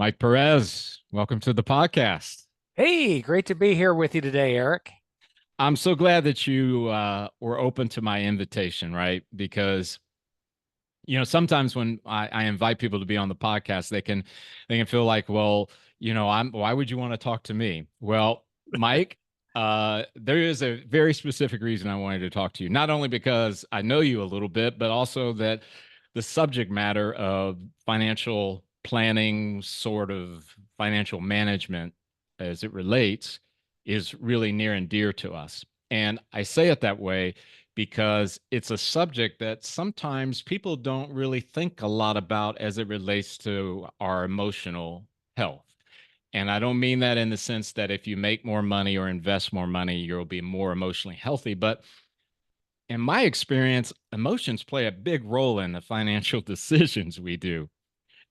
Mike Perez, welcome to the podcast. Hey, great to be here with you today, Eric. I'm so glad that you were open to my invitation, right? Because sometimes when I invite people to be on the podcast, they can feel like, well, why would you want to talk to me? Well, Mike, there is a very specific reason I wanted to talk to you. Not only because I know you a little bit, but also that the subject matter of financial planning, sort of financial management as it relates, is really near and dear to us. And I say it that way because it's a subject that sometimes people don't really think a lot about as it relates to our emotional health. And I don't mean that in the sense that if you make more money or invest more money, you'll be more emotionally healthy. But in my experience, emotions play a big role in the financial decisions we do.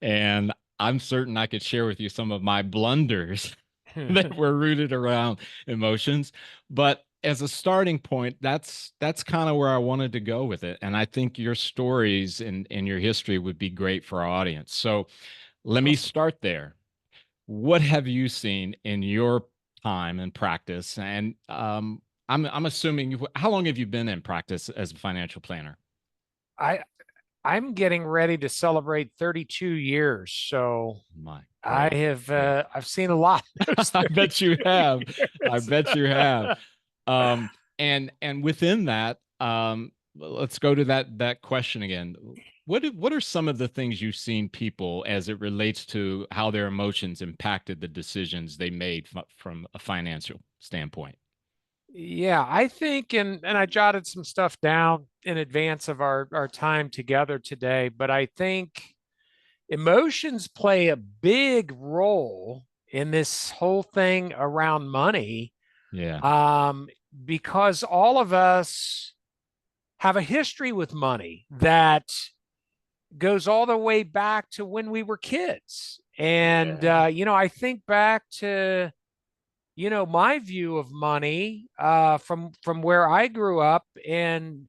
And I'm certain I could share with you some of my blunders that were rooted around emotions. But as a starting point, that's kind of where I wanted to go with it. And I think your stories and your history would be great for our audience. So let me Awesome. start there. What have you seen in your time and practice? And I'm assuming how long have you been in practice as a financial planner? I I'm getting ready to celebrate 32 years, so My I great, have great. I've seen a lot in those I bet you 32 have. I years. bet you have. And within that, let's go to that question again. What are some of the things you've seen people as it relates to how their emotions impacted the decisions they made from a financial standpoint? Yeah, I think and I jotted some stuff down in advance of our time together today, but I think emotions play a big role in this whole thing around money. Yeah. Um, because all of us have a history with money that goes all the way back to when we were kids. And, Yeah. I think back to, my view of money from where I grew up. And,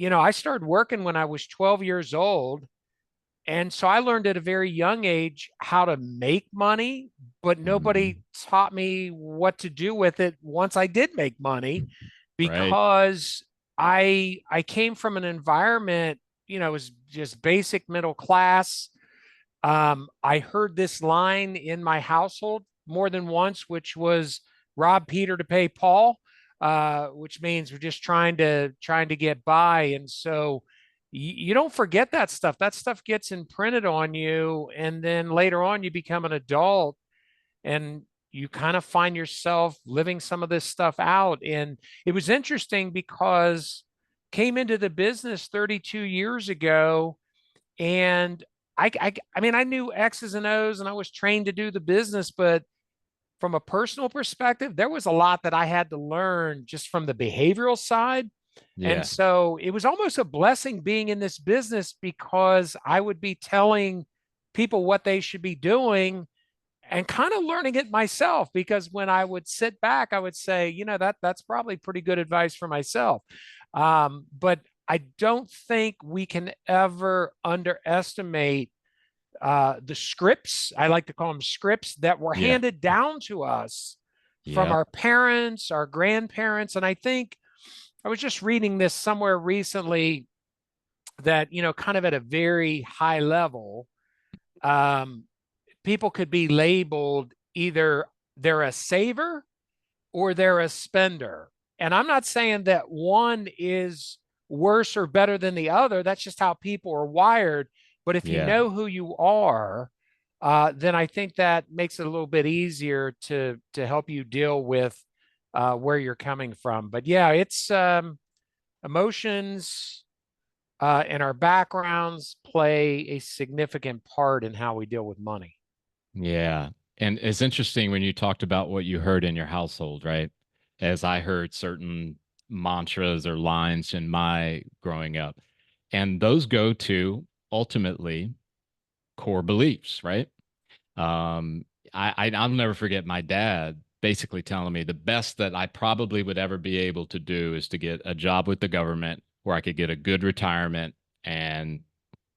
I started working when I was 12 years old. And so I learned at a very young age how to make money, but nobody Mhm. taught me what to do with it once I did make money Right. because I came from an environment, it was just basic middle class. I heard this line in my household more than once, which was rob Peter to pay Paul, which means we're just trying to get by. And so you don't forget that stuff. That stuff gets imprinted on you, and then later on you become an adult and you kind of find yourself living some of this stuff out. And it was interesting because came into the business 32 years ago, and I mean, I knew X's and O's and I was trained to do the business, but from a personal perspective, there was a lot that I had to learn just from the behavioral side. And Yeah. so it was almost a blessing being in this business because I would be telling people what they should be doing and kind of learning it myself, because when I would sit back, I would say, that's probably pretty good advice for myself. But I don't think we can ever underestimate the scripts. I like to call them scripts that were Yeah. handed down to us from Yep. our parents, our grandparents. And I think I was just reading this somewhere recently that, kind of at a very high level, um, people could be labeled either they're a saver or they're a spender. And I'm not saying that one is worse or better than the other. That's just how people are wired. But if you Yeah. know who you are, then I think that makes it a little bit easier to help you deal with where you're coming from. But yeah, it's emotions and our backgrounds play a significant part in how we deal with money. Yeah. And it's interesting when you talked about what you heard in your household, right? As I heard certain mantras or lines in my growing up. And those go to ultimately core beliefs, right? Um, I'll never forget my dad basically telling me the best that I probably would ever be able to do is to get a job with the government where I could get a good retirement and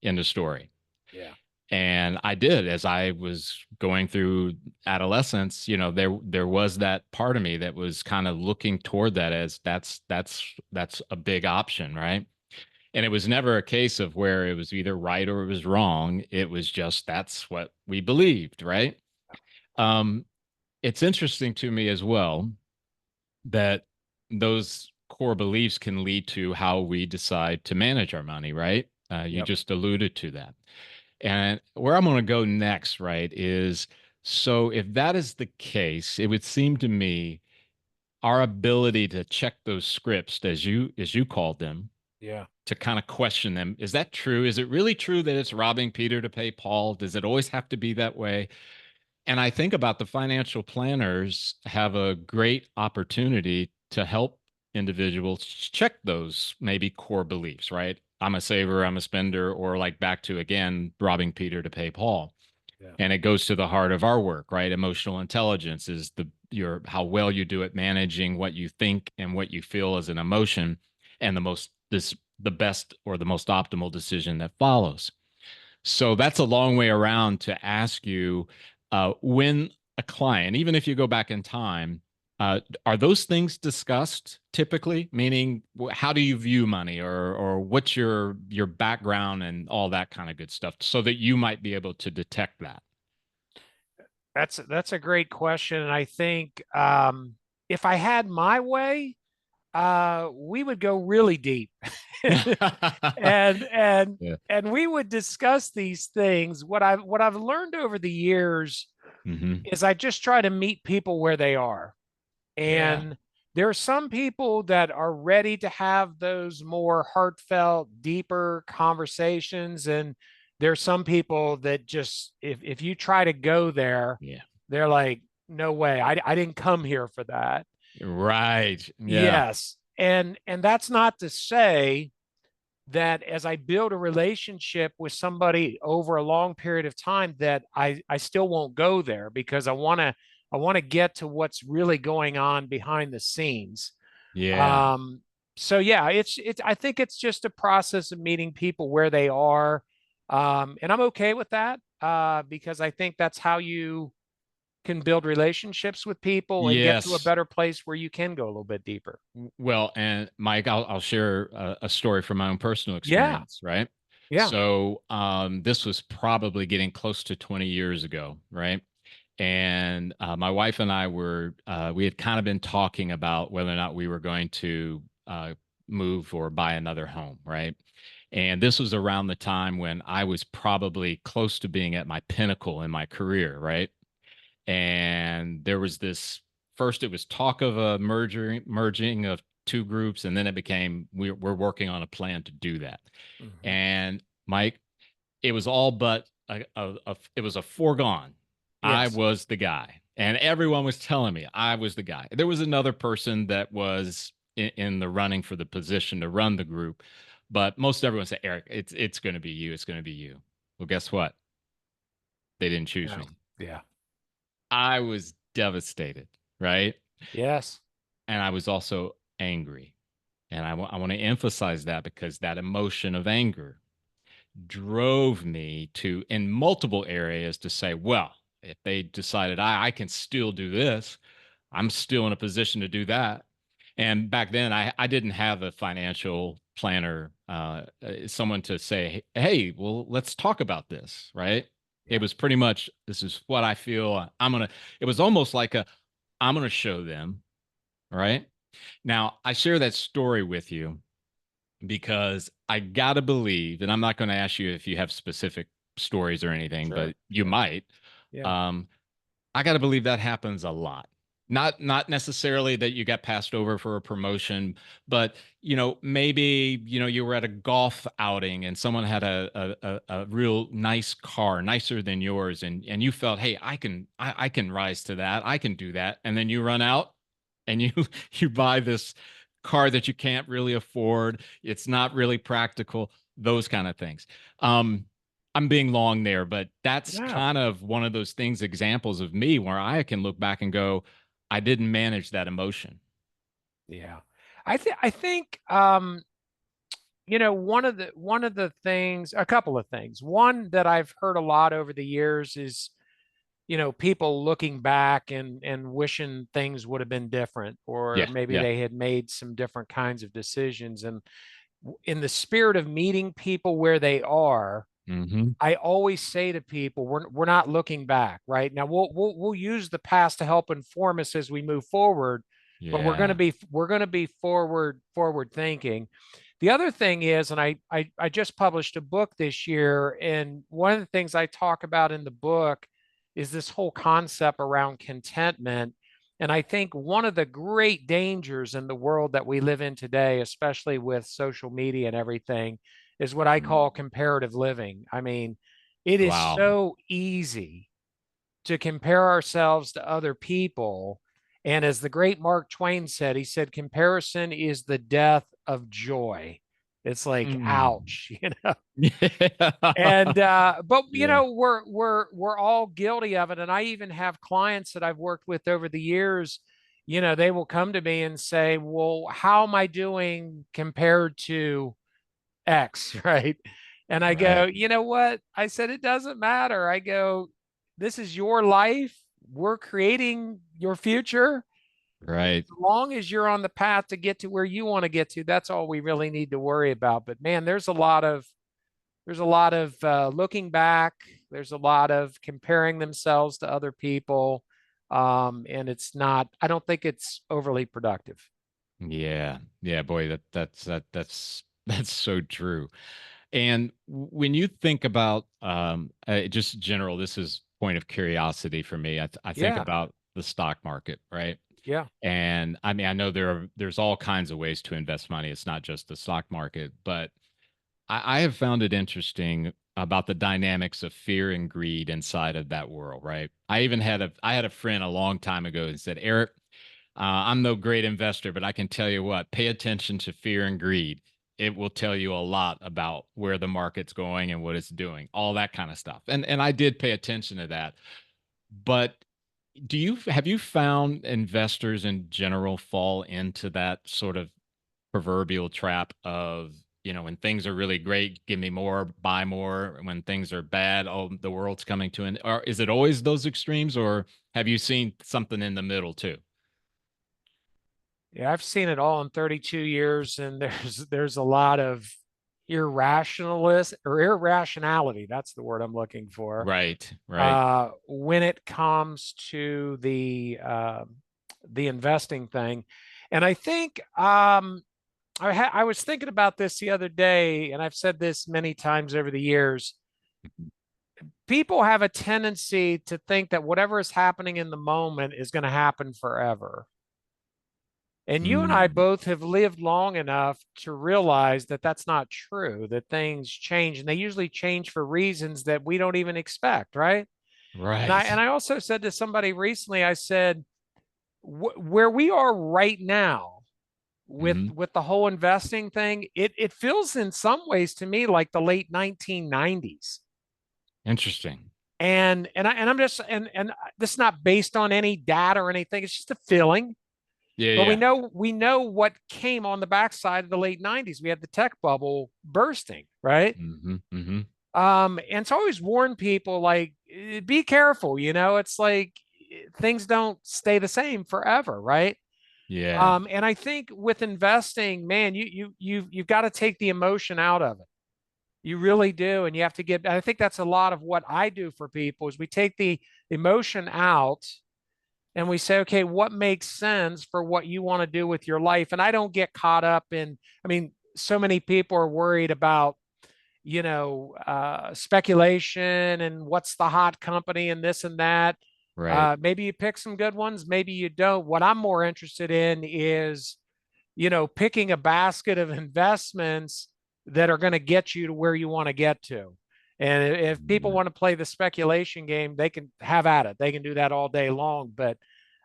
end of story. Yeah. And I did, as I was going through adolescence, there was that part of me that was kind of looking toward that as that's a big option, right? And it was never a case of where it was either right or it was wrong. It was just that's what we believed, right? Um, it's interesting to me as well that those core beliefs can lead to how we decide to manage our money, right? You Yep. just alluded to that. And where I'm going to go next, right, is so if that is the case, it would seem to me our ability to check those scripts, as you called them, Yeah. to kind of question them. Is that true? Is it really true that it's robbing Peter to pay Paul? Does it always have to be that way? And I think about the financial planners have a great opportunity to help individuals check those maybe core beliefs, right? I'm a saver, I'm a spender, or like back to again, robbing Peter to pay Paul. Yeah. And it goes to the heart of our work, right? Emotional intelligence is your how well you do at managing what you think and what you feel as an emotion, and the best or the most optimal decision that follows. So that's a long way around to ask you, when a client, even if you go back in time, are those things discussed typically? Meaning, how do you view money, or what's your background and all that kind of good stuff, so that you might be able to detect that. That's a great question. And I think if I had my way, we would go really deep. and and Yeah. and we would discuss these things. What I've learned over the years Hmm. is I just try to meet people where they are. Yeah. And there are some people that are ready to have those more heartfelt, deeper conversations. And there's some people that just, if you try to go there, Yeah. they're like, no way, I didn't come here for that. Right. Yeah. Yes. And that's not to say that as I build a relationship with somebody over a long period of time that I still won't go there because I want to get to what's really going on behind the scenes. Yeah. Um, so yeah, it's I think it's just a process of meeting people where they are. And I'm okay with that because I think that's how you can build relationships with people and get to a Yes. better place where you can go a little bit deeper. Well, and Mike, I'll share a story from my own personal Yeah. experience, right? Yeah. So, this was probably getting close to 20 years ago, right? And my wife and I we had kind of been talking about whether or not we were going to move or buy another home, right? And this was around the time when I was probably close to being at my pinnacle in my career, right? And there was this first it was talk of a merging of two groups, and then it became we're working on a plan to do that. Mhm. And Mike, it was all but it was a foregone. I Yes. was the guy, and everyone was telling me I was the guy. There was another person that was in the running for the position to run the group, but most everyone said, Eric, it's going to be you. It's going to be you. Well, guess what? They didn't choose Yeah. me. Yeah. I was devastated, right? Yes. And I was also angry. And I want to emphasize that because that emotion of anger drove me to, in multiple areas, to say, well, if they decided I can still do this, I'm still in a position to do that. And back then, I didn't have a financial planner, someone to say, hey, well, let's talk about this, right? It Yeah. was pretty much, this is what I feel. It was almost like I'm going to show them, right? Now, I share that story with you because I got to believe, and I'm not going to ask you if you have specific stories or anything, Sure. but you Sure. might. Yeah. Um, I got to believe that happens a lot. Not necessarily that you got passed over for a promotion, but maybe you were at a golf outing and someone had a real nice car, nicer than yours, and you felt, hey, I can rise to that, I can do that, and then you run out and you you buy this car that you can't really afford. It's not really practical. Those kind of things. Um, I'm being long there, but that's Yeah. kind of one of those things, examples of me where I can look back and go, I didn't manage that emotion. Yeah. I think one of the things, a couple of things. One that I've heard a lot over the years is, people looking back and wishing things would have been different, or Yeah, maybe yeah. they had made some different kinds of decisions. And in the spirit of meeting people where they are, Hmm. I always say to people, we're not looking back, right? Now we'll use the past to help inform us as we move forward, but we're going to Yeah. be we're going to be forward thinking. The other thing is, and I just published a book this year, and one of the things I talk about in the book is this whole concept around contentment. And I think one of the great dangers in the world that we live in today, especially with social media and everything, is what I Mm. call comparative living. I mean, it is Wow. so easy to compare ourselves to other people. And as the great Mark Twain said, he said, comparison is the death of joy. It's like, Mm. ouch, Yeah. and but Yeah. we're all guilty of it. And I even have clients that I've worked with over the years. They will come to me and say, well, how am I doing compared to X, right? And I go, Right. you know what? I said, it doesn't matter. I go, this is your life. We're creating your future. Right. As long as you're on the path to get to where you want to get to, that's all we really need to worry about. But man, there's a lot of looking back. There's a lot of comparing themselves to other people. And it's not, I don't think it's overly productive. Yeah. Yeah, boy, that's that's so true. And when you think about just general, this is point of curiosity for me. I think Yeah. about the stock market, right? Yeah. And I mean, I know there's all kinds of ways to invest money. It's not just the stock market, but I have found it interesting about the dynamics of fear and greed inside of that world, right? I had a friend a long time ago that said, Eric, I'm no great investor, but I can tell you what, pay attention to fear and greed. It will tell you a lot about where the market's going and what it's doing, all that kind of stuff. And I did pay attention to that. But have you found investors in general fall into that sort of proverbial trap of, when things are really great, give me more, buy more. When things are bad, oh, the world's coming to an, or is it always those extremes, or have you seen something in the middle too? Yeah, I've seen it all in 32 years, and there's a lot of irrationality. That's the word I'm looking for. Right, right. When it comes to the investing thing, and I think I was thinking about this the other day, and I've said this many times over the years. People have a tendency to think that whatever is happening in the moment is going to happen forever. And you and I Mm, both have lived long enough to realize that that's not true, that things change, and they usually change for reasons that we don't even expect, right? And I right. and I also said to somebody recently, I said, where we are right now with Hmm. with the whole investing thing, it feels in some ways to me like the late 1990s. Interesting. And I'm just and this is not based on any data or anything. It's just a feeling. Yeah, But we yeah. know we know what came on the backside of the late 90s. We had the tech bubble bursting, right? Hmm. Hmm. And so I always warn people like be careful, it's like things don't stay the same forever, right? Yeah. And I think with investing, man, you've got to take the emotion out of it. You really do. And you have to I think that's a lot of what I do for people is we take the emotion out and we say, okay, what makes sense for what you want to do with your life? And I don't get caught up in, I mean, so many people are worried about, speculation and what's the hot company and this and that. Right. Maybe you pick some good ones, maybe you don't. What I'm more interested in is, picking a basket of investments that are going to get you to where you want to get to. And if people Yeah. want to play the speculation game, they can have at it. They can do that all day long. But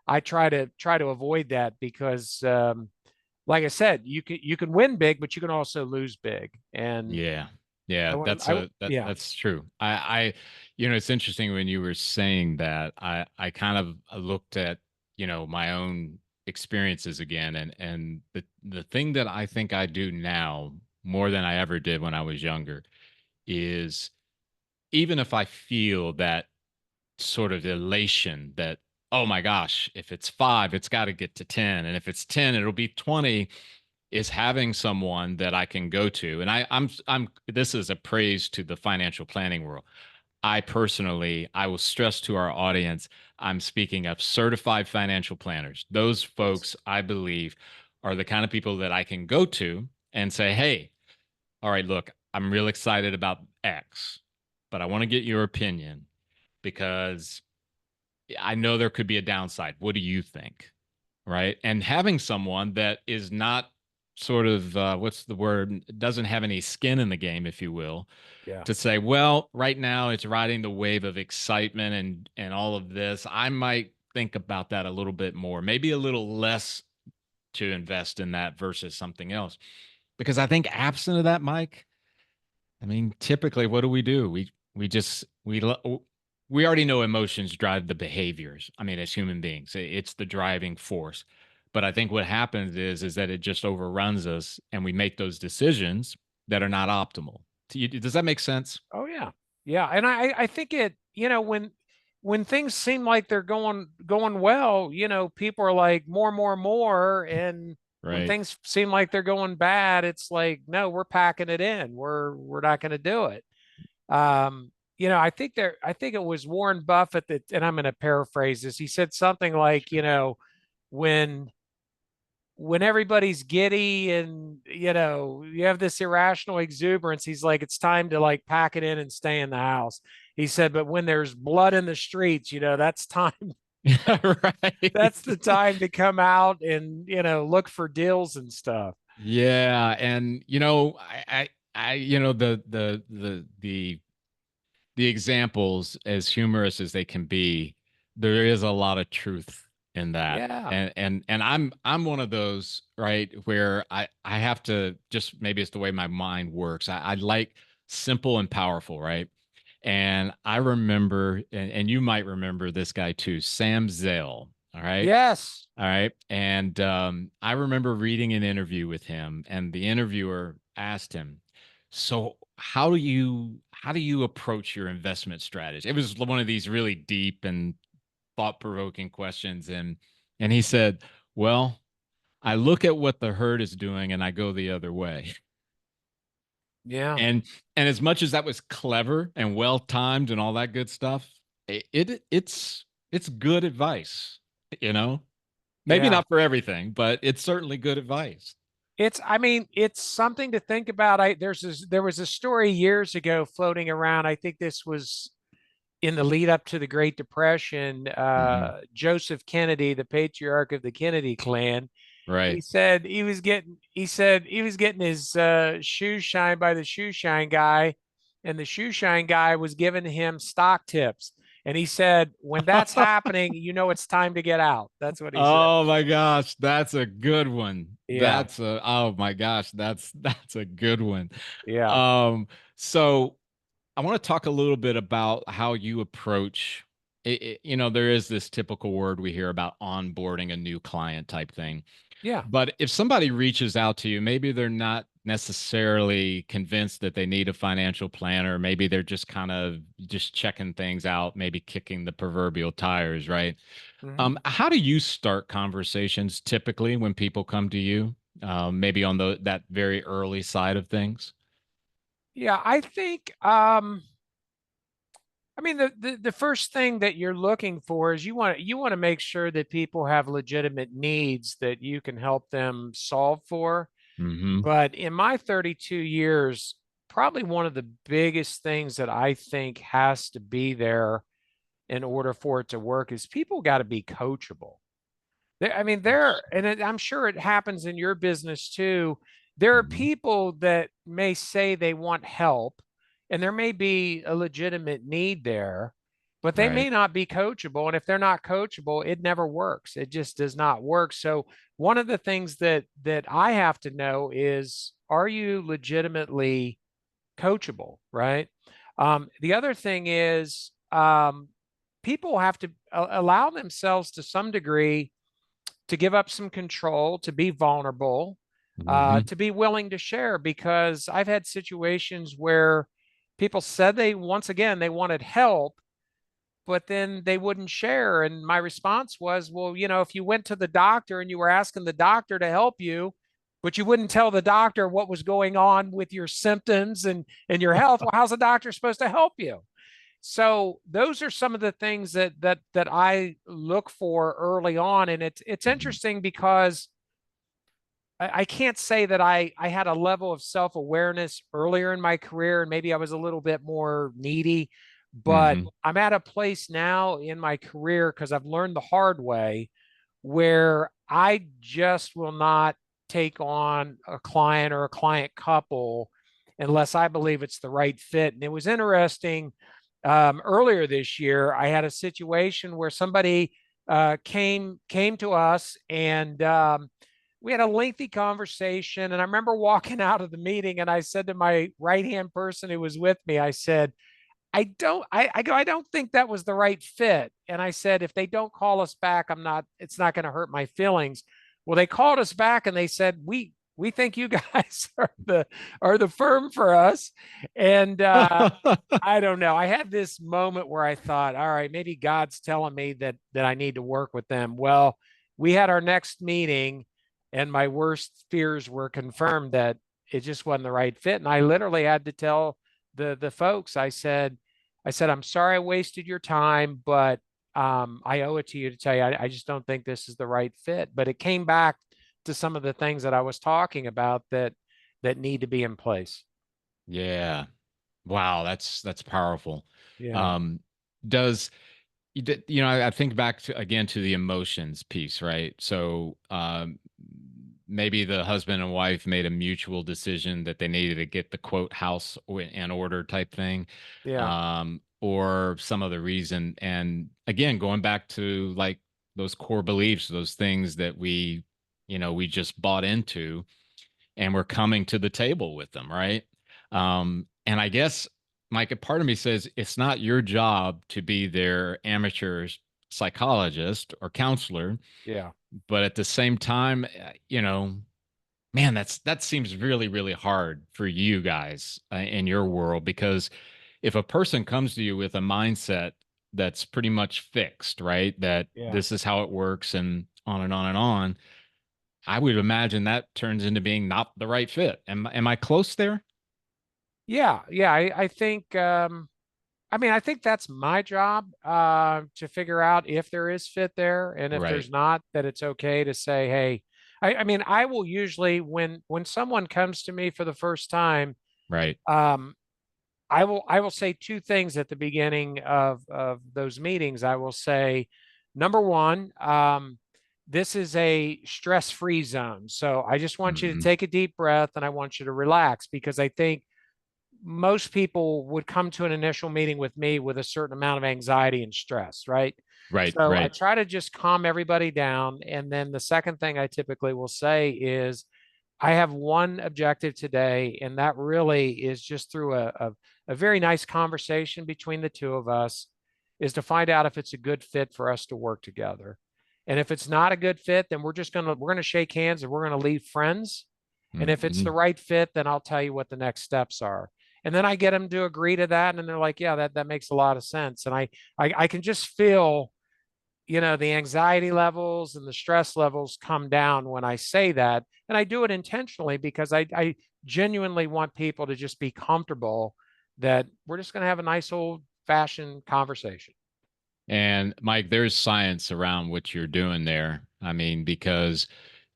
I try to avoid that because, like I said, you can win big, but you can also lose big. And Yeah. Yeah, I want I yeah. that's true. It's interesting when you were saying that. I kind of looked at, my own experiences again, and the thing that I think I do now more than I ever did when I was younger is even if I feel that sort of elation that, oh my gosh, if it's 5, it's got to get to 10. And if it's 10, it'll be 20, is having someone that I can go to. And I'm this is a praise to the financial planning world. I personally, I will stress to our audience, I'm speaking of certified financial planners. Those Yes. folks, I believe, are the kind of people that I can go to and say, hey, all right, look, I'm real excited about X, but I want to get your opinion because I know there could be a downside. What do you think? Right. And having someone that is not sort of, what's the word, doesn't have any skin in the game, if you will, Yeah. to say, well, right now it's riding the wave of excitement and all of this. I might think about that a little bit more, maybe a little less to invest in that versus something else. Because I think absent of that, Mike, I mean, typically, what do? We just we already know emotions drive the behaviors. I mean, as human beings, it's the driving force. But I think what happens is that it just overruns us, and we make those decisions that are not optimal. Does that make sense? Oh yeah. Yeah. And I think it, when things seem like they're going well, people are like more. And when Right. things seem like they're going bad, it's like, no, we're packing it in. We're not going to do it. I think it was Warren Buffett that, and I'm going to paraphrase this. He said something like, when when everybody's giddy and you have this irrational exuberance, he's like, it's time to like pack it in and stay in the house. He said, but when there's blood in the streets, that's time. Right. That's the time to come out and look for deals and stuff. Yeah, and the examples, as humorous as they can be, there is a lot of truth in that. Yeah. And I'm one of those, right, where I have to just, maybe it's the way my mind works. I like simple and powerful, right? And I remember, and you might remember this guy too, Sam Zell. All right. Yes. All right. And I remember reading an interview with him, and the interviewer asked him, so how do you approach your investment strategy? It was one of these really deep and thought-provoking questions. And he said, well, I look at what the herd is doing and I go the other way. Yeah. And as much as that was clever and well timed and all that good stuff, it's good advice, you know? Maybe Yeah. not for everything, but it's certainly good advice. I mean, it's something to think about. There was a story years ago floating around. I think this was in the lead up to the Great Depression. Hmm. Joseph Kennedy, the patriarch of the Kennedy clan, he Right. said he was getting his shoes shined by the shoe shine guy, and the shoe shine guy was giving him stock tips. And he said, when that's happening, it's time to get out. That's what he said. Oh my gosh, that's a good one. Yeah. Oh my gosh, that's a good one. Yeah. Um, so I want to talk a little bit about how you approach there is this typical word we hear about onboarding a new client type thing. Yeah. But if somebody reaches out to you, maybe they're not necessarily convinced that they need a financial planner. Maybe they're just kind of just checking things out, maybe kicking the proverbial tires, right? Mhm. How do you start conversations typically when people come to you? Maybe on that very early side of things. Yeah, I think I mean the first thing that you're looking for is you want to make sure that people have legitimate needs that you can help them solve for. Hmm. But in my 32 years, probably one of the biggest things that I think has to be there in order for it to work is people got to be coachable. I mean, I'm sure it happens in your business too. There are Hmm. people that may say they want help, and there may be a legitimate need there, but they Right. may not be coachable. And if they're not coachable, it never works. It just does not work. So one of the things that I have to know is, are you legitimately coachable, right? The other thing is, people have to allow themselves to some degree to give up some control, to be vulnerable. Hmm. to be willing to share, because I've had situations where people said once again, they wanted help, but then they wouldn't share. And my response was, well, if you went to the doctor and you were asking the doctor to help you, but you wouldn't tell the doctor what was going on with your symptoms and your health, well, how's the doctor supposed to help you? So those are some of the things that I look for early on. And it's Hmm. interesting because I can't say that I had a level of self-awareness earlier in my career, and maybe I was a little bit more needy, but Hmm. I'm at a place now in my career, because I've learned the hard way, where I just will not take on a client or a client couple unless I believe it's the right fit. And it was interesting. Earlier this year, I had a situation where somebody came to us, and we had a lengthy conversation. And I remember walking out of the meeting, and I said to my right hand person who was with me, I said, I don't think that was the right fit. And I said, if they don't call us back, it's not going to hurt my feelings. Well, they called us back and they said, we think you guys are the firm for us. And I don't know. I had this moment where I thought, all right, maybe God's telling me that I need to work with them. Well, we had our next meeting, and my worst fears were confirmed that it just wasn't the right fit. And I literally had to tell the folks, I said, I'm sorry I wasted your time, but I owe it to you to tell you, I just don't think this is the right fit. But it came back to some of the things that I was talking about that need to be in place. Yeah. Wow, that's powerful. Yeah. Um, does I think back to again to the emotions piece, right? So maybe the husband and wife made a mutual decision that they needed to get the quote house in order type thing, Yeah. or some other reason. And again, going back to like those core beliefs, those things that we just bought into, and we're coming to the table with them, right? And I guess, Mike, a part of me says it's not your job to be their amateur psychologist or counselor, Yeah. but at the same time, man, that seems really, really hard for you guys in your world, because if a person comes to you with a mindset that's pretty much fixed, right? That Yeah. this is how it works and on and on and on, I would imagine that turns into being not the right fit. Am I close there? Yeah. Yeah. I think I think that's my job, to figure out if there is fit there, and if Right. there's not, that it's okay to say, hey, I mean, I will usually, when someone comes to me for the first time, Right. um, I will say two things at the beginning of those meetings. I will say, number one, this is a stress-free zone. So I just want you to Hmm. take a deep breath, and I want you to relax, because I think most people would come to an initial meeting with me with a certain amount of anxiety and stress, right? Right. So I Right. try to just calm everybody down. And then the second thing I typically will say is, I have one objective today, and that really is just through a very nice conversation between the two of us, is to find out if it's a good fit for us to work together. And if it's not a good fit, then we're gonna shake hands and we're gonna leave friends. And if it's the Hmm. right fit, then I'll tell you what the next steps are. And then I get them to agree to that, and they're like, yeah, that makes a lot of sense. And I can just feel, the anxiety levels and the stress levels come down when I say that. And I do it intentionally, because I genuinely want people to just be comfortable that we're just going to have a nice old fashioned conversation. And Mike, there's science around what you're doing there. I mean, because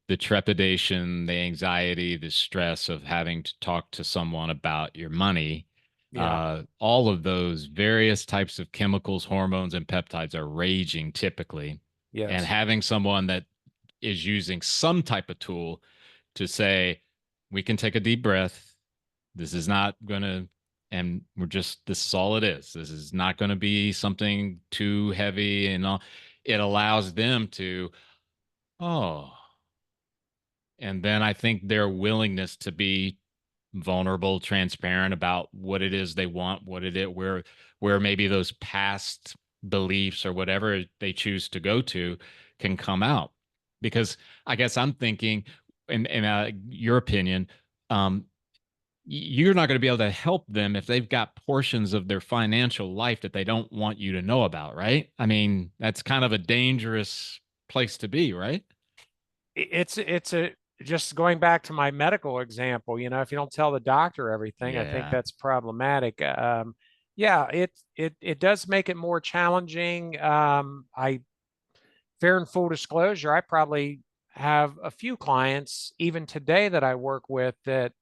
the trepidation, the anxiety, the stress of having to talk to someone about your money, Yeah. all of those various types of chemicals, hormones, and peptides are raging typically. And Yes. having someone that is using some type of tool to say, we can take a deep breath. This is not going to, and this is all it is. This is not going to be something too heavy and all. It allows them to, oh, and then I think their willingness to be vulnerable, transparent about what it is they want, what it is, where maybe those past beliefs or whatever they choose to go to can come out. Because I guess I'm thinking in your opinion, um, you're not going to be able to help them if they've got portions of their financial life that they don't want you to know about, right? I mean, that's kind of a dangerous place to be, right? It's a just going back to my medical example, if you don't tell the doctor everything, I think Yeah. that's problematic. Yeah, it does make it more challenging. I Fair and full disclosure, I probably have a few clients even today that I work with that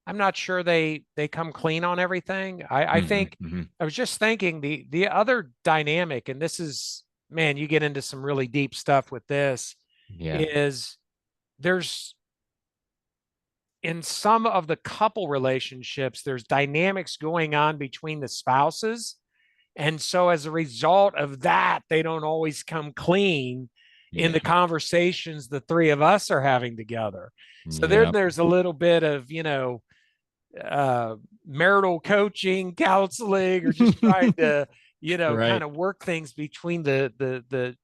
I'm not sure they come clean on everything. I Hmm. think Hmm. I was just thinking the other dynamic, and this is, man, you get into some really deep stuff with this, Yeah. is there's in some of the couple relationships, there's dynamics going on between the spouses. And so as a result of that, they don't always come clean in the Yeah. conversations the three of us are having together. So Yeah. there's a little bit of, marital coaching, counseling, or just trying to, kind Right. of work things between the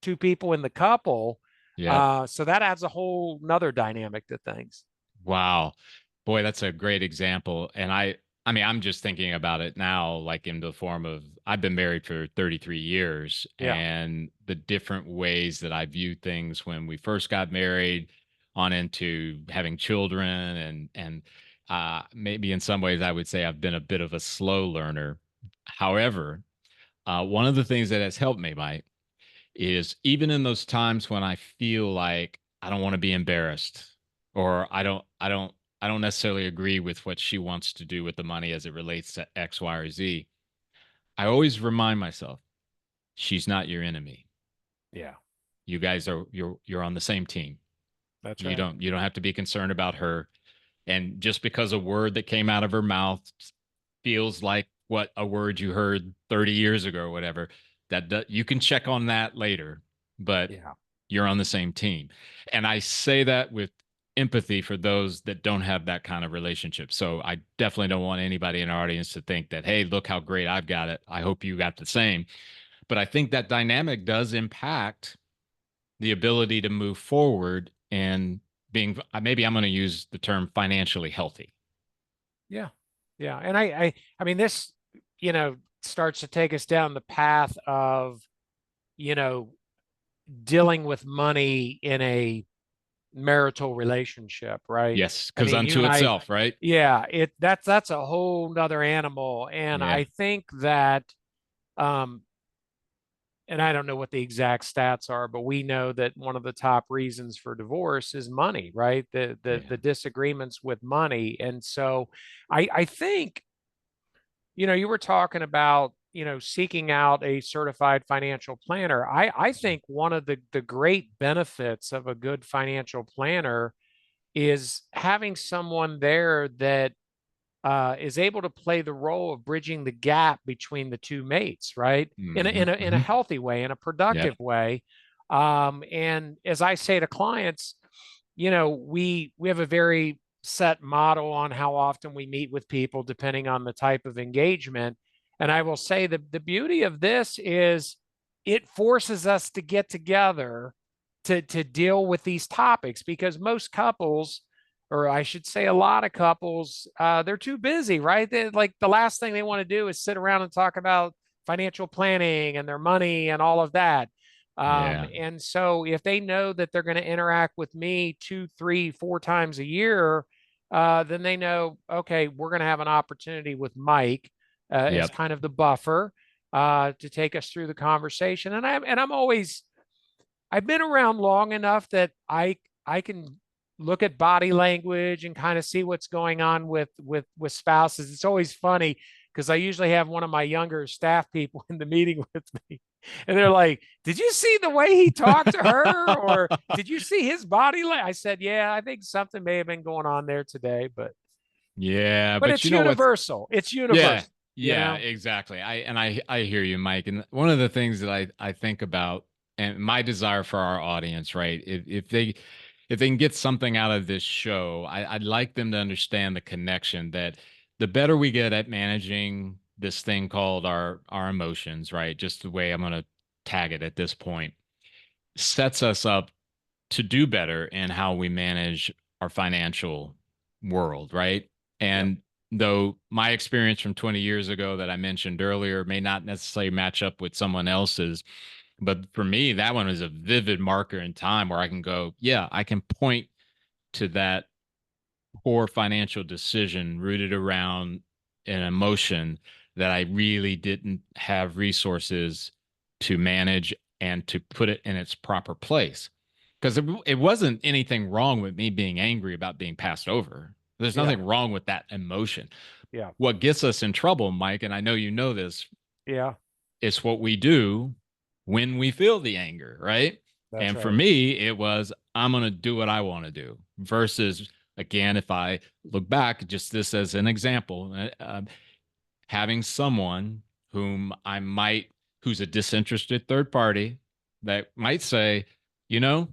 two people in the couple. Yeah. So that adds a whole nother dynamic to things. Wow. Boy, that's a great example. And I mean, I'm just thinking about it now, like in the form of I've been married for 33 years, Yeah. and the different ways that I viewed things when we first got married on into having children and maybe in some ways I would say I've been a bit of a slow learner. However, one of the things that has helped me, Mike, is even in those times when I feel like I don't want to be embarrassed or I don't necessarily agree with what she wants to do with the money as it relates to X, Y, or Z. I always remind myself, she's not your enemy. Yeah. You guys are you're on the same team. That's right. You don't have to be concerned about her. And just because a word that came out of her mouth feels like what a word you heard 30 years ago or whatever, you can check on that later, but Yeah. you're on the same team. And I say that with empathy for those that don't have that kind of relationship. So I definitely don't want anybody in our audience to think that, hey, look how great I've got it. I hope you got the same. But I think that dynamic does impact the ability to move forward and being, maybe I'm going to use the term financially healthy. Yeah. Yeah. And I mean, this, starts to take us down the path of, you know, dealing with money in a marital relationship, right? Yes, I because mean, you unto and I, itself, right? yeah, that's a whole nother animal. And Yeah. I think that, um, and I don't know what the exact stats are, but we know that one of the top reasons for divorce is money, right? The Yeah. disagreements with money. And so I think, you were talking about, seeking out a certified financial planner. I think one of the great benefits of a good financial planner is having someone there that is able to play the role of bridging the gap between the two mates, right? Hmm. In a Hmm. healthy way, in a Yep. productive way. And as I say to clients, we have a very set model on how often we meet with people, depending on the type of engagement. And I will say that the beauty of this is it forces us to get together to deal with these topics, because most couples, or I should say a lot of couples, they're too busy, right? Like the last thing they want to do is sit around and talk about financial planning and their money and all of that. Yeah. And so if they know that they're going to interact with me 2, 3, 4 times a year, then they know, okay, we're going to have an opportunity with Mike as Yep. kind of the buffer to take us through the conversation. And I'm always, I've been around long enough that I can look at body language and kind of see what's going on with spouses. It's always funny because I usually have one of my younger staff people in the meeting with me, and they're like, "Did you see the way he talked to her, or did you see his body language?" I said, "Yeah, I think something may have been going on there today, Yeah, but but it's you know what's universal. It's yeah, universal, you yeah, know." exactly. I hear you, Mike. And one of the things that I think about and my desire for our audience, right? If they can get something out of this show, I'd like them to understand the connection that the better we get at managing this thing called our emotions, right? Just the way I'm gonna tag it at this point, sets us up to do better in how we manage our financial world, right? Yep. And though my experience from 20 years ago that I mentioned earlier may not necessarily match up with someone else's, but for me, that one is a vivid marker in time where I can go, yeah, I can point to that poor financial decision rooted around an emotion that I really didn't have resources to manage and to put it in its proper place. Because it wasn't anything wrong with me being angry about being passed over. There's Yeah. nothing wrong with that emotion. Yeah. What gets us in trouble, Mike, and I know you know this, Yeah. it's what we do when we feel the anger, right? That's And for right. me, it was, I'm going to do what I want to do versus, again, if I look back, just this as an example, having someone whom I might, who's a disinterested third party that might say, you know,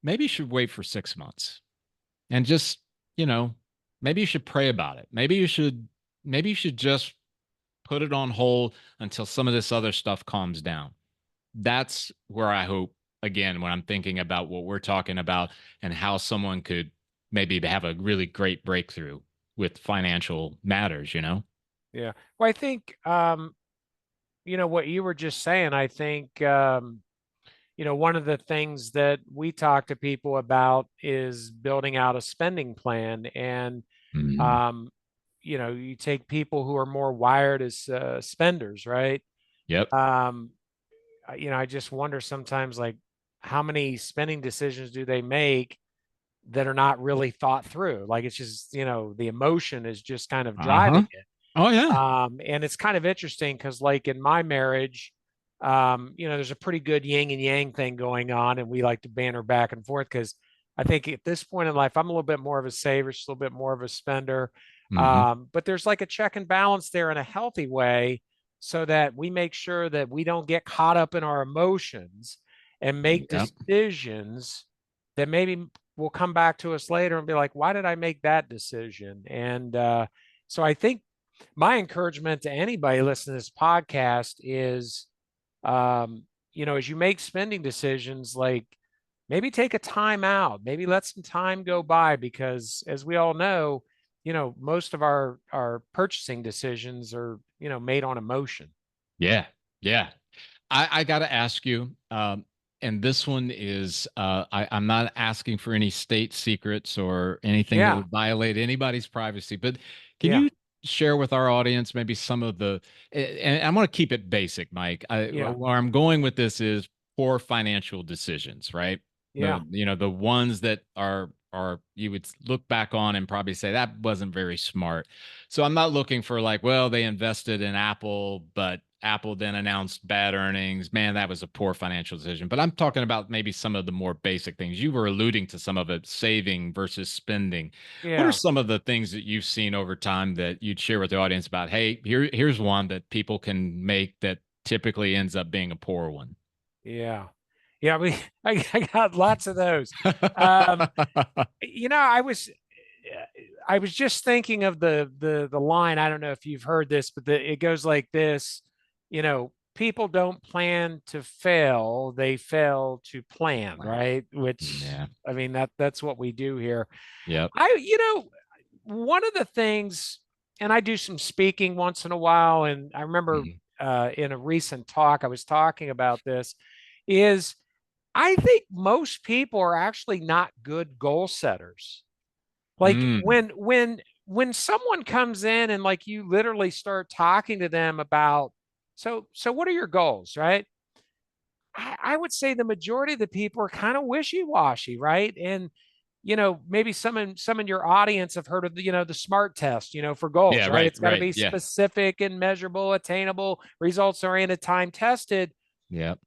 maybe you should wait for 6 months and just, you know, maybe you should pray about it. Maybe you should just put it on hold until some of this other stuff calms down. That's where I hope, again, when I'm thinking about what we're talking about and how someone could maybe have a really great breakthrough with financial matters, you know? Yeah. Well, I think, what you were just saying, I think, one of the things that we talk to people about is building out a spending plan. And, Mm, um, you take people who are more wired as spenders, right? yep. Um, I just wonder sometimes, like, how many spending decisions do they make that are not really thought through? Like, it's just, the emotion is just kind of Uh-huh. driving it. Oh, yeah. And it's kind of interesting because, like, in my marriage, there's a pretty good yin and yang thing going on, and we like to banter back and forth because I think at this point in life, I'm a little bit more of a saver, she's a little bit more of a spender. Hmm. But there's like a check and balance there in a healthy way so that we make sure that we don't get caught up in our emotions and make Yep. decisions that maybe will come back to us later and be like, why did I make that decision? And so I think my encouragement to anybody listening to this podcast is, as you make spending decisions, like, maybe take a time out, maybe let some time go by, because as we all know, most of our purchasing decisions are, made on emotion. Yeah. Yeah. I got to ask you, and this one is, I'm not asking for any state secrets or anything that Yeah. would violate anybody's privacy, but can Yeah. you share with our audience maybe some of the, and I'm going to keep it basic, Mike. Yeah. Where I'm going with this is poor financial decisions, right? Yeah. The ones that are you would look back on and probably say that wasn't very smart. So I'm not looking for like, well, they invested in Apple, but Apple then announced bad earnings. Man, that was a poor financial decision. But I'm talking about maybe some of the more basic things. You were alluding to some of it, saving versus spending. What are Yeah. some of the things that you've seen over time that you'd share with the audience about, hey, here's one that people can make that typically ends up being a poor one? Yeah. Yeah. I got lots of those. Um, I was just thinking of the line. I don't know if you've heard this, but it goes like this. People don't plan to fail; they fail to plan, Wow. right? Which, Yeah. I mean, that's what we do here. Yep. One of the things, and I do some speaking once in a while, and I remember Mhm. in a recent talk I was talking about this. Is I think most people are actually not good goal setters. Like, Mm. when someone comes in and, like, you literally start talking to them about, so what are your goals, right? I would say the majority of the people are kind of wishy-washy, right? And maybe some in your audience have heard of the SMART test, for goals, Yeah. right? Right. It's got to Right. be Yeah. specific and measurable, attainable, results oriented, time tested. Yep.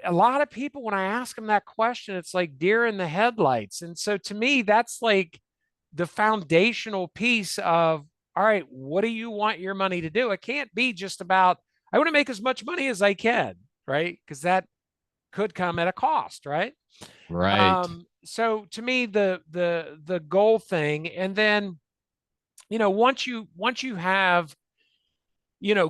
A lot of people, when I ask them that question, it's like deer in the headlights. And so to me, that's like the foundational piece of, all right, what do you want your money to do? It can't be just about, I want to make as much money as I can, right? Because that could come at a cost, right? Right. So to me, the goal thing, and then, once you have,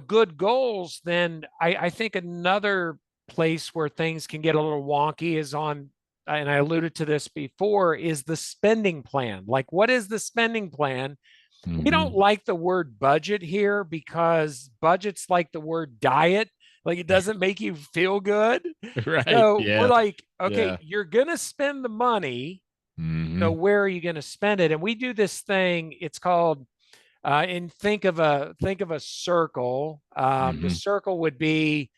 good goals, then I think another place where things can get a little wonky is on and I alluded to this before, is the spending plan. Like, what is the spending plan? We don't Hmm. like the word budget here because budget's like the word diet. Like, it doesn't make you feel good. Right. So we're Yeah. like, okay, Yeah. you're going to spend the money. So Hmm. where are you going to spend it? And we do this thing. It's called and think of a circle. The Hmm. circle would be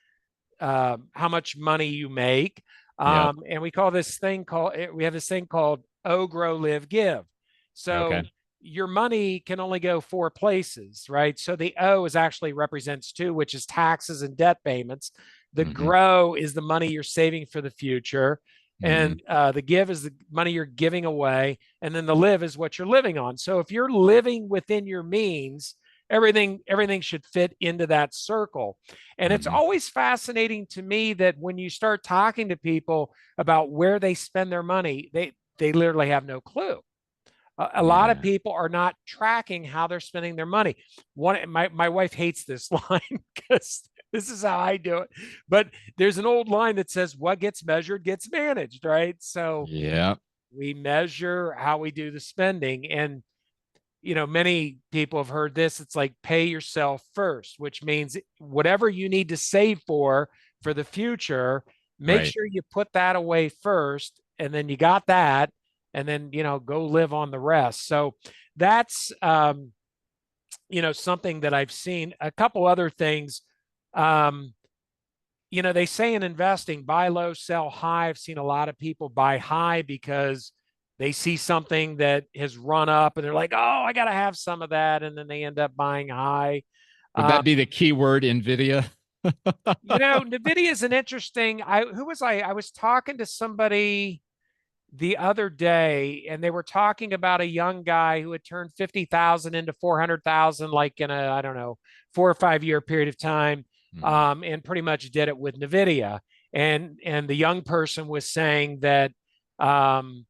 how much money you make. Yep. And we have this thing called O, Grow, Live, Give. Okay. So your money can only go four places, right? So the O is actually represents two, which is taxes and debt payments. The Hmm. grow is the money you're saving for the future. Hmm. And the give is the money you're giving away. And then the live is what you're living on. So if you're living within your means, everything should fit into that circle. And it's Hmm. always fascinating to me that when you start talking to people about where they spend their money, they literally have no clue. A lot of Yeah. people are not tracking how they're spending their money. My wife hates this line because this is how I do it. But there's an old line that says, "What gets measured gets managed," right? So Yeah. we measure how we do the spending, and many people have heard this. It's like pay yourself first, which means whatever you need to save for the future, make Right. sure you put that away first, and then you got that, and then go live on the rest. So that's something that I've seen. A couple other things. Um, they say in investing, buy low, sell high. I've seen a lot of people buy high because they see something that has run up and they're like, oh, I got to have some of that. And then they end up buying high. Would Um, that be the keyword NVIDIA? NVIDIA is an interesting, I was talking to somebody the other day and they were talking about a young guy who had turned 50,000 into 400,000, like in a, I don't know, 4 or 5 year period of time. Hmm. And pretty much did it with NVIDIA. And the young person was saying that um,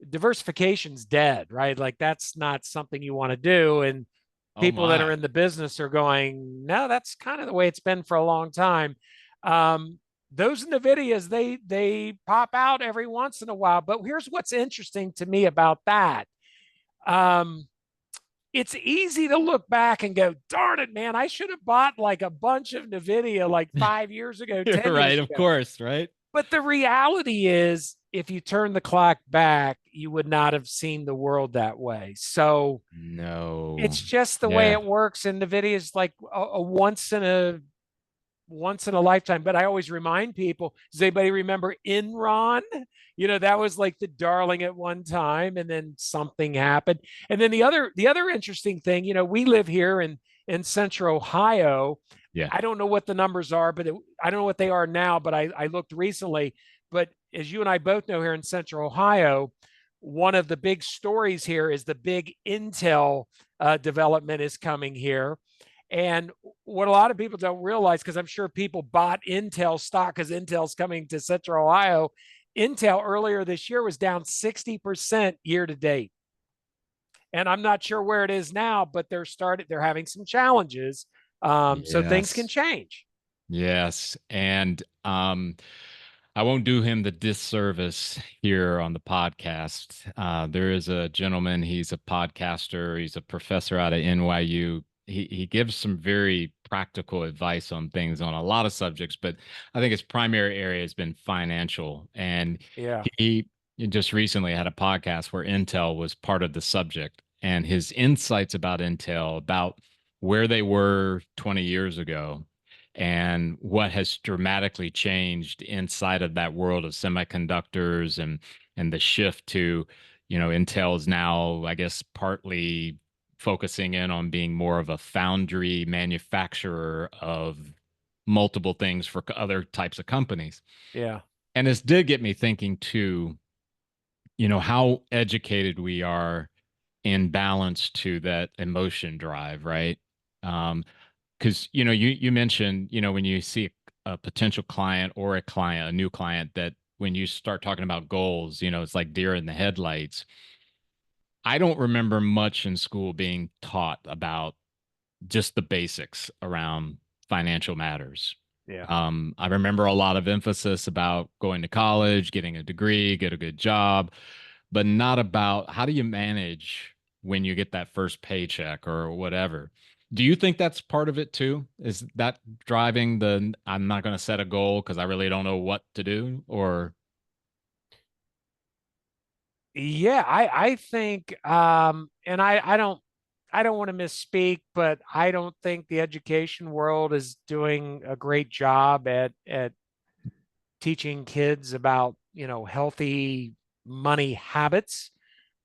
diversification's dead, right? Like that's not something you want to do. And Oh people that are my. in the business are going, no, that's kind of the way it's been for a long time. Um, those Nvidias, they pop out every once in a while. But here's what's interesting to me about that. Um, it's easy to look back and go, darn it, man, I should have bought like a bunch of Nvidia like 5 years ago, 10 Right. years Of ago. course. Right. But the reality is, if you turn the clock back, you would not have seen the world that way. So No. it's just the way Yeah. it works. And NVIDIA is like a once in a lifetime. But I always remind people, does anybody remember Enron? That was like the darling at one time, and then something happened. And then the other interesting thing, we live here in central Ohio. Yeah. I don't know what the numbers are, but I don't know what they are now, but I looked recently. But as you and I both know, here in central Ohio, one of the big stories here is the big Intel development is coming here. And what a lot of people don't realize, because I'm sure people bought Intel stock because Intel's coming to Central Ohio. Intel earlier this year was down 60% year to date. And I'm not sure where it is now, but they're having some challenges. So things can Yes. change. Yes. And I won't do him the disservice here on the podcast. There is a gentleman, he's a podcaster, he's a professor out of NYU. He gives some very practical advice on things on a lot of subjects, but I think his primary area has been financial. And Yeah. he just recently had a podcast where Intel was part of the subject, and his insights about Intel, about where they were 20 years ago and what has dramatically changed inside of that world of semiconductors, and the shift to, Intel is now, I guess, partly focusing in on being more of a foundry manufacturer of multiple things for other types of companies. Yeah. And this did get me thinking too, how educated we are in balance to that emotion drive, right? Because you mentioned, when you see a potential client or a new client, that when you start talking about goals, it's like deer in the headlights. I don't remember much in school being taught about just the basics around financial matters. Yeah. I remember a lot of emphasis about going to college, getting a degree, get a good job, but not about how do you manage when you get that first paycheck or whatever. Do you think that's part of it too? Is that driving the I'm not going to set a goal because I really don't know what to do? Or Yeah, I think and I don't want to misspeak, but I don't think the education world is doing a great job at teaching kids about, healthy money habits.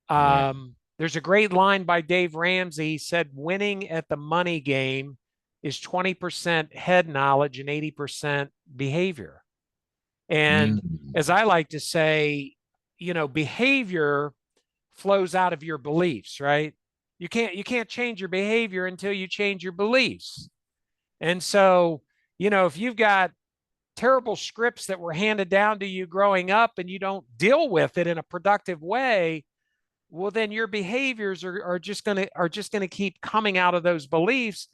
yeah. There's a great line by Dave Ramsey. He said, winning at the money game is 20% head knowledge and 80% behavior. And Mm, as I like to say, behavior flows out of your beliefs, right? You can't change your behavior until you change your beliefs. And so, if you've got terrible scripts that were handed down to you growing up and you don't deal with it in a productive way, well then your behaviors are just going to keep coming out of those beliefs.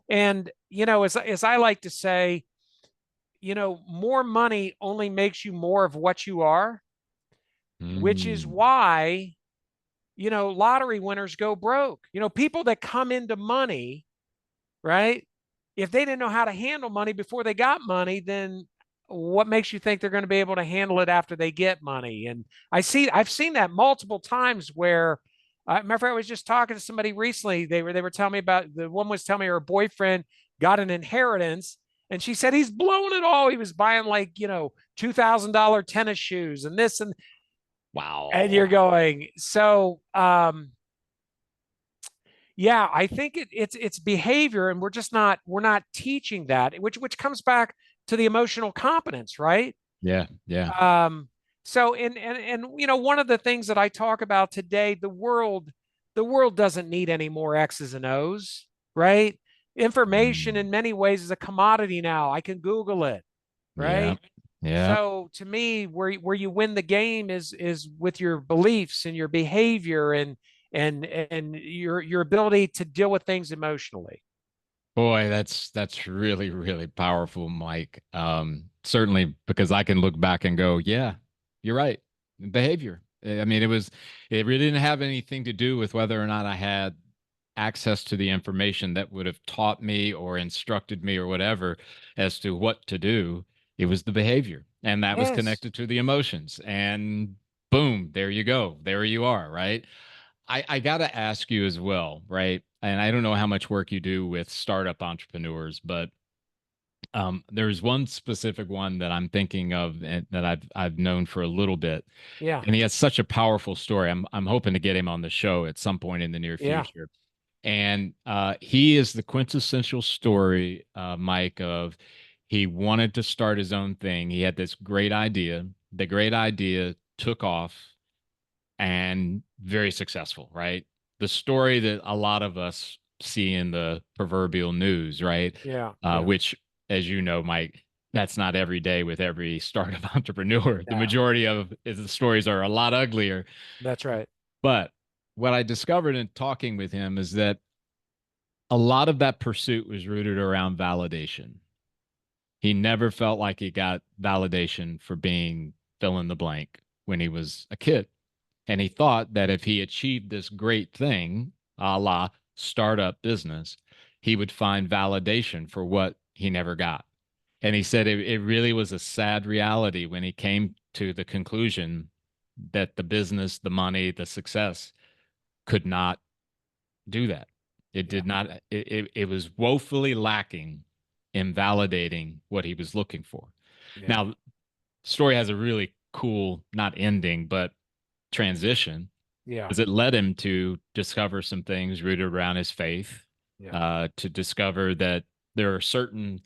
And as I like to say, more money only makes you more of what you are, which is mm, why lottery winners go broke. People that come into money, right? If they didn't know how to handle money before they got money, then what makes you think they're going to be able to handle it after they get money? And I've seen that multiple times where, matter of fact, I was just talking to somebody recently. They were telling me about, the woman was telling me her boyfriend got an inheritance, and she said he's blown it all. He was buying like $2,000 tennis shoes and this and wow. you're going, so yeah, I think it's behavior, and we're not teaching that, which comes back to the emotional competence, right? Yeah, yeah. um so and one of the things that I talk about today, the world doesn't need any more x's and o's, right? Information Mm, in many ways is a commodity now. I can Google it, yeah, right? yeah. So to me, where you win the game is with your beliefs and your behavior and your ability to deal with things emotionally. Boy, that's really, really powerful, Mike. Certainly because I can look back and go, yeah, you're right. Behavior. I mean, it really didn't have anything to do with whether or not I had access to the information that would have taught me or instructed me or whatever as to what to do. It was the behavior, and that was Yes. connected to the emotions. And boom, there you go. There you are, right? I got to ask you as well, right? And I don't know how much work you do with startup entrepreneurs, but there's one specific one that I'm thinking of and that I've known for a little bit, Yeah. and he has such a powerful story. I'm hoping to get him on the show at some point in the near Yeah. future. And he is the quintessential story, Mike, of he wanted to start his own thing. He had this great idea. The great idea took off and very successful, right? The story that a lot of us see in the proverbial news, right? Yeah. Yeah. Which, as you know, Mike, that's not every day with every startup entrepreneur. The Yeah. majority of the stories are a lot uglier. That's right. But what I discovered in talking with him is that a lot of that pursuit was rooted around validation. He never felt like he got validation for being fill in the blank when he was a kid. And he thought that if he achieved this great thing, a la startup business, he would find validation for what he never got. And he said it really was a sad reality when he came to the conclusion that the business, the money, the success could not do that. It Yeah. did not, it was woefully lacking in validating what he was looking for. Yeah. Now, the story has a really cool, not ending, but transition Yeah. because it led him to discover some things rooted around his faith, Yeah. to discover that there are certain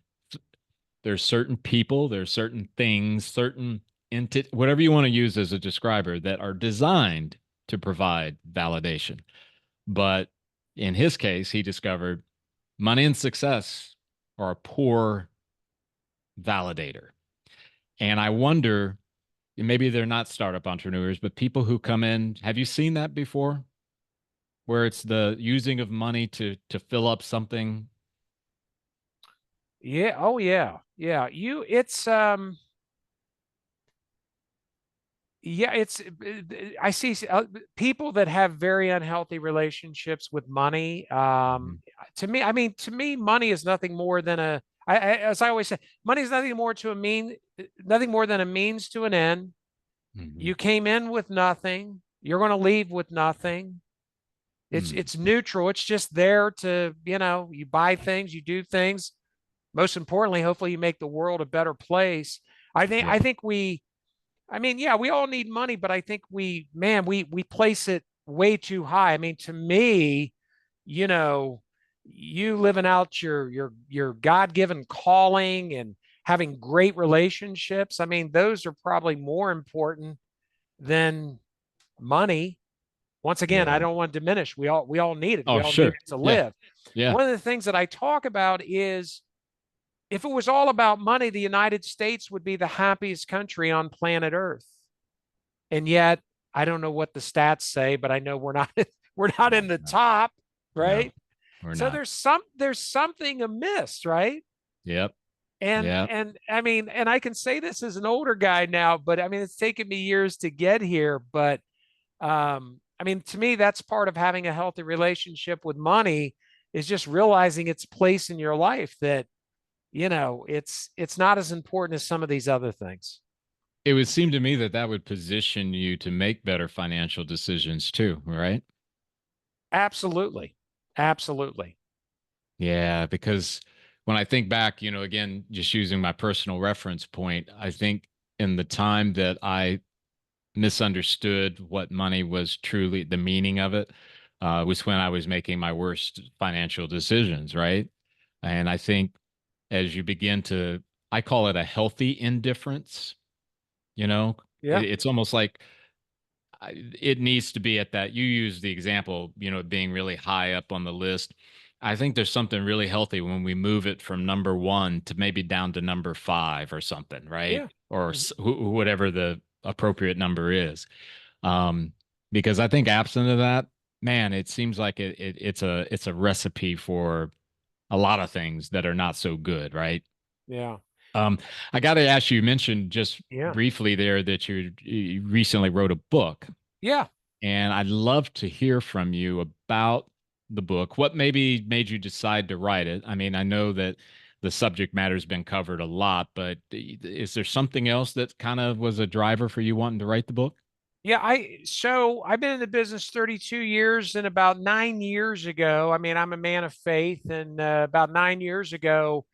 there's certain people, there's certain things, certain whatever you want to use as a describer that are designed to provide validation. But in his case, he discovered money and success are a poor validator. And I wonder, maybe they're not startup entrepreneurs, but people who come in, have you seen that before? Where it's the using of money to fill up something. Yeah. Oh yeah. Yeah. Yeah, I see people that have very unhealthy relationships with money. Mhm. To me, money is nothing more than as I always say, money is nothing more than a means to an end. Mhm. You came in with nothing. You're going to leave with nothing. Mhm. It's neutral. It's just there to, you buy things, you do things. Most importantly, hopefully you make the world a better place. Yep. I think yeah, we all need money, but I think we place it way too high. I mean, to me, you know, you living out your God-given calling and having great relationships, I mean, those are probably more important than money. Once again, I Yeah. don't want to diminish. We all need it. We Oh, all need sure. it to Yeah. live. Yeah. One of the things that I talk about is if it was all about money, the United States would be the happiest country on planet Earth. And yet, I don't know what the stats say, but I know we're not we're not No, in the no, top, no, right? we're So not. there's something amiss, right? Yep. Yep. And I mean, and I can say this as an older guy now, but I mean, it's taken me years to get here. But I mean, to me, that's part of having a healthy relationship with money is just realizing its place in your life that, it's not as important as some of these other things. It would seem to me that that would position you to make better financial decisions too, right? Absolutely. Absolutely. Yeah, because when I think back, again, just using my personal reference point, I think in the time that I misunderstood what money was truly the meaning of it, was when I was making my worst financial decisions, right? And I think as you begin to, I call it a healthy indifference, you know, Yeah. it's almost like it needs to be at that. You use the example, being really high up on the list. I think there's something really healthy when we move it from number one to maybe down to number five or something, right? Yeah. Or Mhm. whatever the appropriate number is. Um, because I think absent of that, man, it seems like it's a recipe for a lot of things that are not so good, right? Yeah. Um, I got to ask you, you mentioned just Yeah. briefly there that you recently wrote a book. Yeah. And I'd love to hear from you about the book. What maybe made you decide to write it? I mean, I know that the subject matter's been covered a lot, but is there something else that kind of was a driver for you wanting to write the book? Yeah, so I've been in the business 32 years, and about 9 years ago, I mean, I'm a man of faith, and about 9 years ago,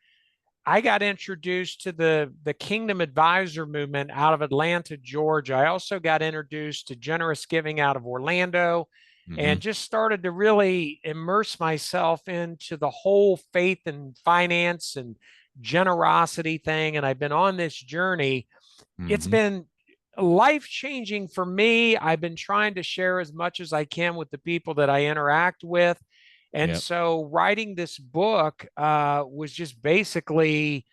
I got introduced to the Kingdom Advisor movement out of Atlanta, Georgia. I also got introduced to generous giving out of Orlando, Hmm. and just started to really immerse myself into the whole faith and finance and generosity thing. And I've been on this journey. It's Hmm. been life changing for me. I've been trying to share as much as I can with the people that I interact with. And Yep. so writing this book was just basically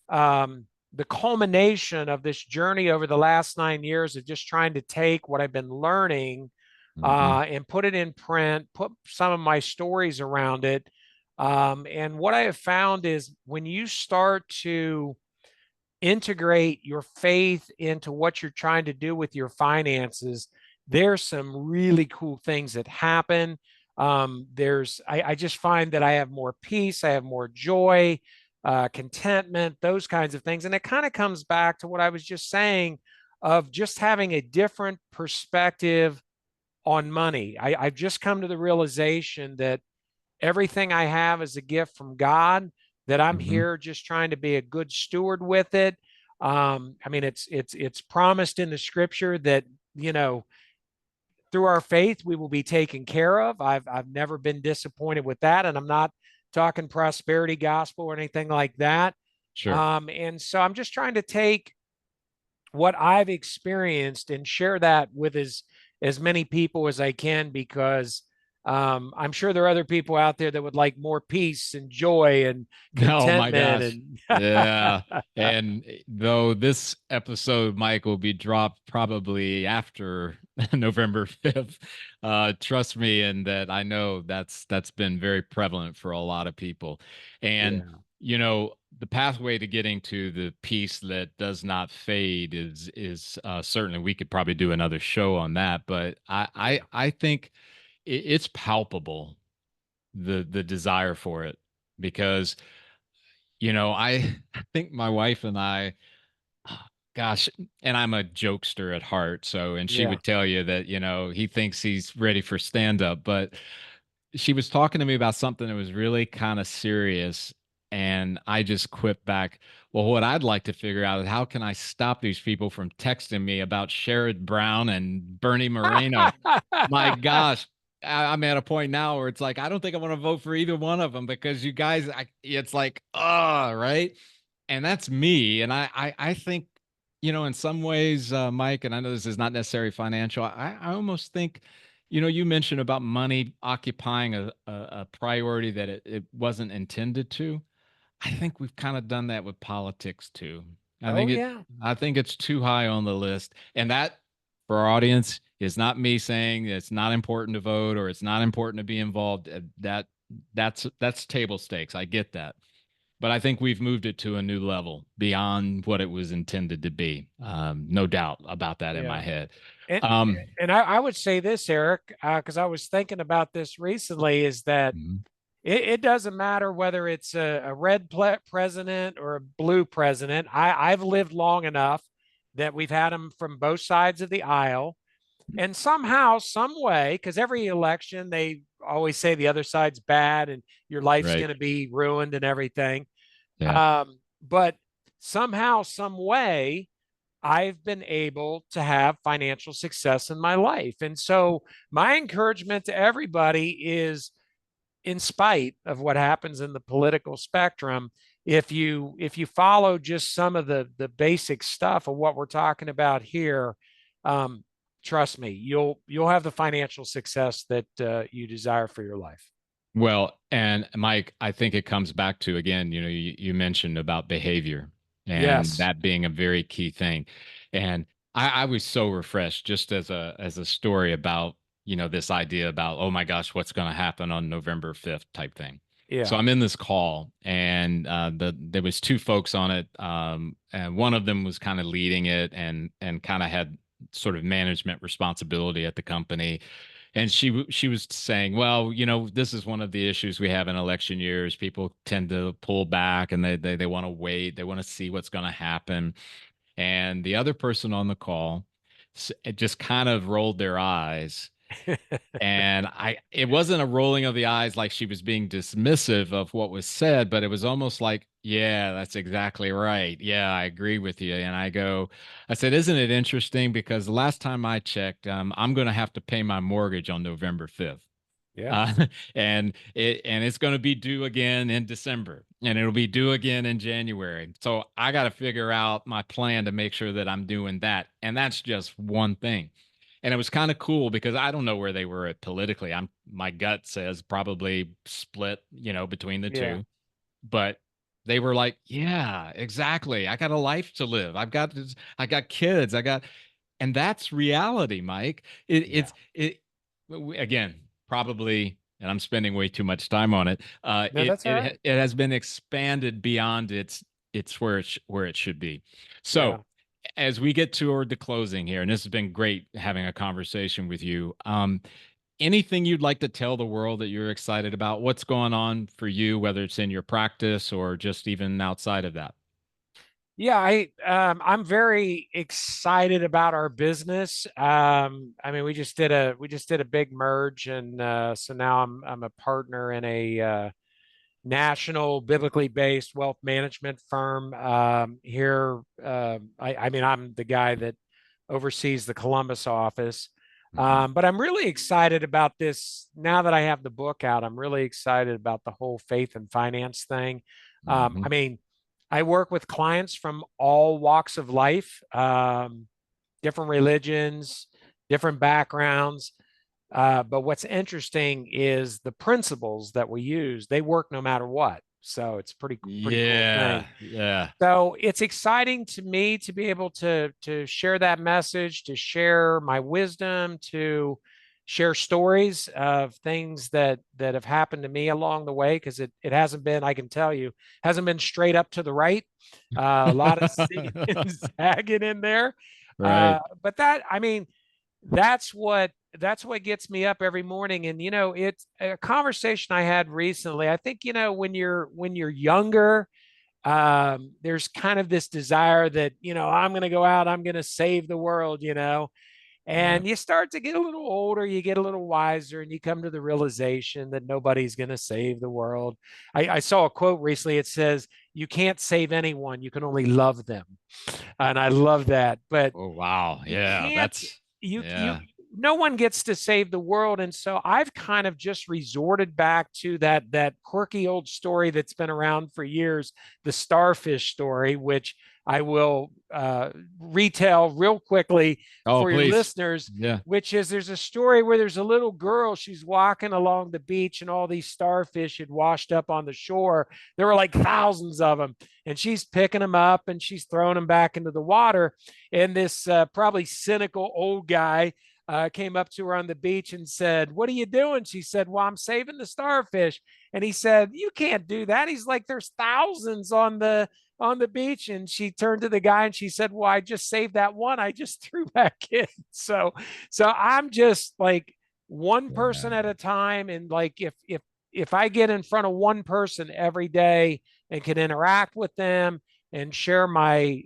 the culmination of this journey over the last 9 years of just trying to take what I've been learning Hmm. and put it in print, put some of my stories around it. And what I have found is when you start to integrate your faith into what you're trying to do with your finances, there's some really cool things that happen. I just find that I have more peace, I have more joy, contentment, those kinds of things. And it kind of comes back to what I was just saying of just having a different perspective on money. I've just come to the realization that everything I have is a gift from God, that I'm Hmm. here just trying to be a good steward with it. I mean, it's promised in the scripture that, you know, through our faith we will be taken care of. I've never been disappointed with that, and I'm not talking prosperity gospel or anything like that. Sure. And so I'm just trying to take what I've experienced and share that with as many people as I can, because I'm sure there are other people out there that would like more peace and joy and Oh my contentment gosh. and Yeah. And though this episode, Mike, will be dropped probably after November 5th, trust me in that I know that's been very prevalent for a lot of people. And yeah. the pathway to getting to the peace that does not fade is certainly, we could probably do another show on that, but I think it's palpable, the desire for it, because I think my wife and I, gosh, and I'm a jokester at heart, so, and she Yeah. would tell you that he thinks he's ready for stand up, but she was talking to me about something that was really kind of serious. And I just quipped back, well, what I'd like to figure out is how can I stop these people from texting me about Sherrod Brown and Bernie Moreno? My gosh, I'm at a point now where it's like, I don't think I want to vote for either one of them because you guys, it's like, right. And that's me. And I think, in some ways, Mike, and I know this is not necessarily financial. I almost think, you mentioned about money occupying a priority that it wasn't intended to. I think we've kind of done that with politics too. I Oh think it, yeah. I think it's too high on the list. And that, for our audience, is not me saying it's not important to vote or it's not important to be involved. That's table stakes. I get that. But I think we've moved it to a new level beyond what it was intended to be. No doubt about that in my Yeah. head. And Um, and I would say this, Eric, because I was thinking about this recently, is that mhm, it doesn't matter whether it's a red president or a blue president. I've lived long enough that we've had them from both sides of the aisle. And somehow, some way, because every election they always say the other side's bad and your life's right. going to be ruined and everything. Yeah. But somehow, some way, I've been able to have financial success in my life. And so, my encouragement to everybody is, in spite of what happens in the political spectrum, if you follow just some of the basic stuff of what we're talking about here, um, trust me, you'll have the financial success that you desire for your life. Well, and Mike, I think it comes back to, again, you mentioned about behavior and Yes. that being a very key thing. And I was so refreshed just as a story about, this idea about, oh my gosh, what's going to happen on November 5th type thing. So Yeah. I'm in this call and there was two folks on it. And one of them was kind of leading it and kind of had sort of management responsibility at the company, and she was saying, well, this is one of the issues we have in election years. People tend to pull back and they want to wait. They want to see what's going to happen. And the other person on the call, it just kind of rolled their eyes, and it wasn't a rolling of the eyes like she was being dismissive of what was said, but it was almost like, yeah, that's exactly right. Yeah, I agree with you. And I said, isn't it interesting? Because the last time I checked, I'm going to have to pay my mortgage on November 5th. Yeah. Uh, and it's going to be due again in December, and it'll be due again in January. So I got to figure out my plan to make sure that I'm doing that. And that's just one thing. And it was kind of cool because I don't know where they were at politically. My gut says probably split, between the Yeah. two. But they were like, yeah, exactly. I got a life to live. I got kids. And that's reality, Mike. Yeah. Again, probably, and I'm spending way too much time on it. No, that's all right. It has been expanded beyond it's where it should be. Yeah. So as we get toward the closing here, and this has been great having a conversation with you. Anything you'd like to tell the world that you're excited about? What's going on for you, whether it's in your practice or just even outside of that? Yeah, I'm very excited about our business. I mean, we just did a big merge, and so now I'm a partner in a national biblically based wealth management firm here. I mean, I'm the guy that oversees the Columbus office. Mhm. But I'm really excited about this now that I have the book out. I'm really excited about the whole faith and finance thing. I Mhm. mean, I work with clients from all walks of life, different religions, different backgrounds. But what's interesting is the principles that we use, they work no matter what. So it's pretty cool Yeah, thing. yeah. So it's exciting to me to be able to share that message, to share my wisdom, to share stories of things that have happened to me along the way, because it hasn't been, I can tell you, hasn't been straight up to the right. A lot of zigging and zagging in there. Right. But that, I mean, that's what gets me up every morning. And it's a conversation I had recently. I think when you're younger, there's kind of this desire that I'm going to go out, I'm going to save the world, Yeah. and you start to get a little older, you get a little wiser, and you come to the realization that nobody's going to save the world. I saw a quote recently. It says, you can't save anyone, you can only love them. And I love that. But Oh, wow. you Yeah. can't, That's, you yeah. no one gets to save the world. And so I've kind of just resorted back to that quirky old story that's been around for years, the starfish story, which I will retell real quickly Oh, for your please. listeners, Yeah. which is, there's a story where there's a little girl, she's walking along the beach, and all these starfish had washed up on the shore. There were like thousands of them, and she's picking them up and she's throwing them back into the water. And this probably cynical old guy came up to her on the beach and said, "What are you doing?" She said, "Well, I'm saving the starfish." And he said, "You can't do that." He's like, "There's thousands on the beach." And she turned to the guy and she said, "Well, I just saved that one I just threw back in." So I'm just like, one person Yeah. at a time. And like, if I get in front of one person every day and can interact with them and share my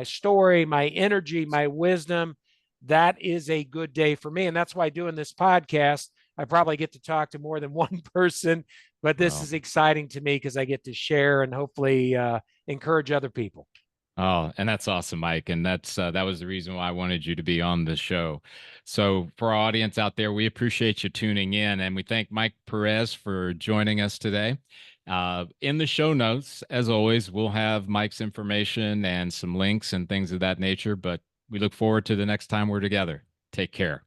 story, my energy, my wisdom, that is a good day for me. And that's why, doing this podcast, I probably get to talk to more than one person, but this Well, is exciting to me because I get to share and hopefully encourage other people. oh, and that's awesome, Mike. And that was the reason why I wanted you to be on the show. So for our audience out there, we appreciate you tuning in, and we thank Mike Perez for joining us today. In the show notes, as always, we'll have Mike's information and some links and things of that nature. But we look forward to the next time we're together. Take care.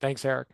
Thanks, Eric.